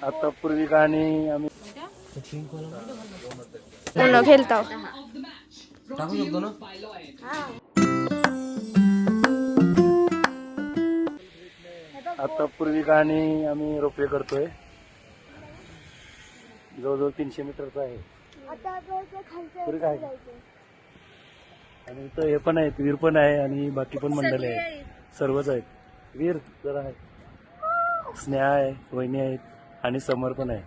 आता पूर्वी गाणी आम्ही खेळतो टाकू शकतो ना. आता पूर्वी गाणी आम्ही रोपवे करतोय. जवळजवळ 300 मीटरचा आहे. पुढे काय आणि इथं हे पण आहेत, वीर पण आहे आणि बाकी पण मंडळी आहेत, सर्वच आहेत. वीर जरा आहे, स्नेहा आहे, वहिनी आहेत आणि समर पण आहे.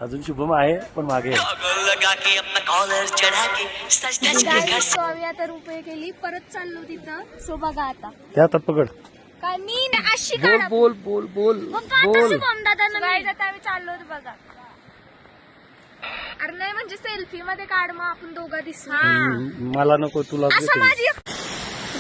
अजून शुभम आहे पण मागे आम्ही आता रुपये केली परत चाललो तिथं. सो बघा आता त्या हातात पकड. काय मी अशी बोल बोल बोल बोल बोल. आता आम्ही चाललो बघा. अरे नाही म्हणजे सेल्फी मध्ये काढ मग आपण दोघं दिसू. मला नको तुला.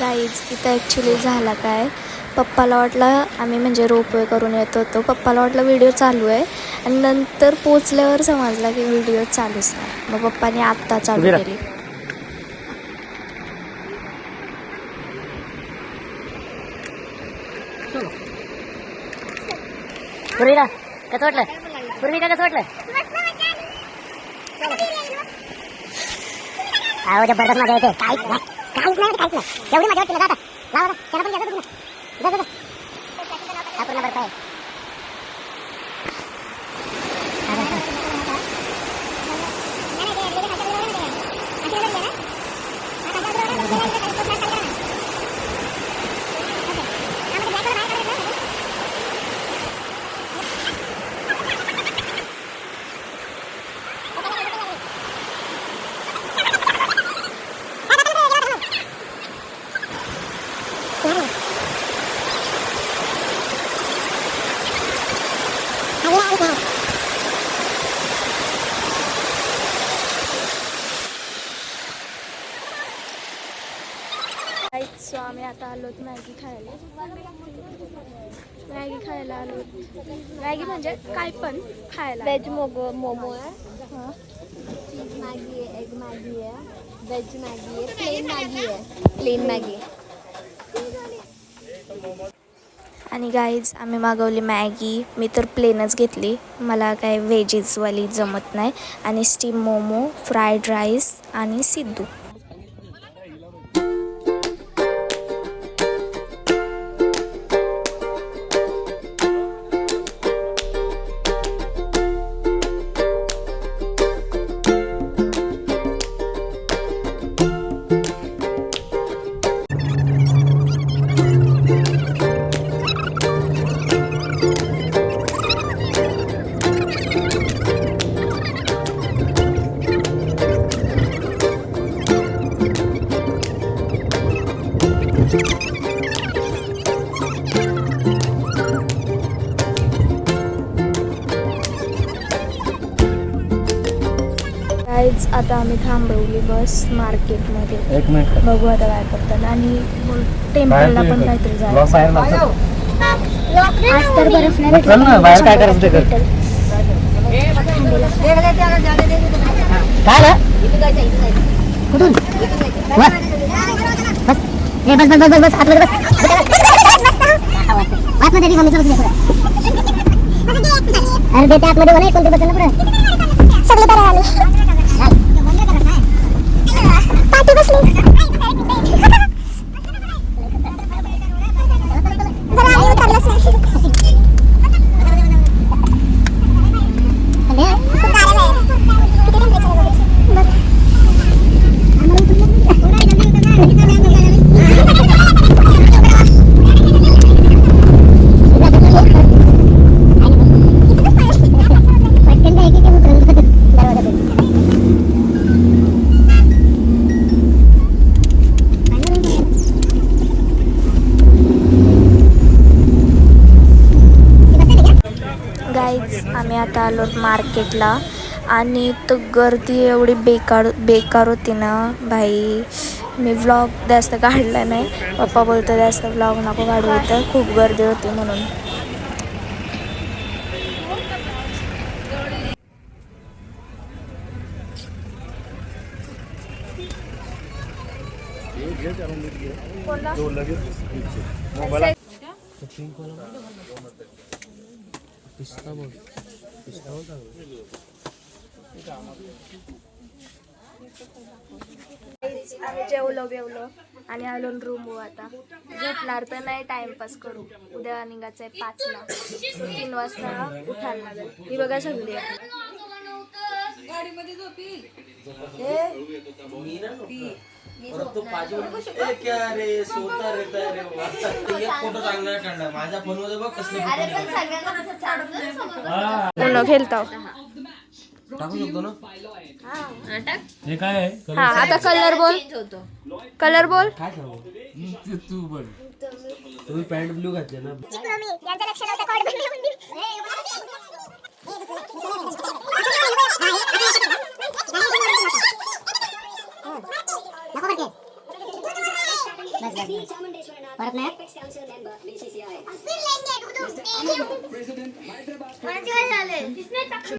गाईज इथं ॲक्च्युली झाला काय, पप्पाला वाटलं आम्ही म्हणजे रोपवे करून येत होतो, पप्पाला वाटलं व्हिडिओ चालू आहे आणि नंतर पोचल्यावर समजला की व्हिडिओ चालूच नाही. मग पप्पाने आत्ता चालू केली. पूर्वीला कसं वाटलं? पूर्वीला कसं वाटलं? अहो जबरदस्त मजा येते. काहीच नाही. एवढी मजा वाटते ना. आता लावा त्याला पण घ्या तुम्ही. जा हा पूर्ण बर्फ आहे. सो आम्ही आता आलो मॅगी खायला. आलो. मॅगी म्हणजे काय पण खायला. वेज मोमो आहे, चीज मॅगी आहे, एग मॅगी आहे, वेज मॅगी आहे, प्लेन मॅगी आहे. आणि गाईज आम्ही मागवली मॅगी. मी तर प्लेनच घेतली, मला काय व्हेजीसवाली जमत नाही. आणि स्टीम मोमो, फ्राईड राईस आणि सिद्धू. आता आम्ही थांबवली बस मार्केटमध्ये. एक मिनिट बघू आता काय करतात. आणि टेम्पलला पण काहीतरी जायचं आज तर बर्फ नाही भेटला. चल ना बाहेर काय करायचं ते कर. कुठून बस आतमध्ये अरे बेटा आतमध्ये कोणते बसेल ना पुढे सगळे बरं आले. पाठी बसली आम्ही आता आलो मार्केटला आणि तो गर्दी एवढी बेकार होती ना भाई. मी व्लॉग जास्त काढला नाही. पप्पा बोलतो जास्त व्लॉग नको काढू, इथं खूप गर्दी होती म्हणून. पिंक वाला पिस्ता बघ पिस्ता होता आम्ही जेवलो बेवलो आणि आलो रूम आता झोपणार तर नाही, टाइमपास करू. उद्या निघायचंय 5ला, 3 वाजता उठायला लागेल. ही बघा सगळी माझ्या फोन मध्ये बघ कसले उन्हो खेळताव. टाकू शकतो ना. हे काय आहे? हा आता कलर बोल, कलर बोल. काय सांगू तू बोल. तुम्ही पॅन्ट ब्लू घातले ना. यांचं लक्ष नव्हतं कॉड परत नाही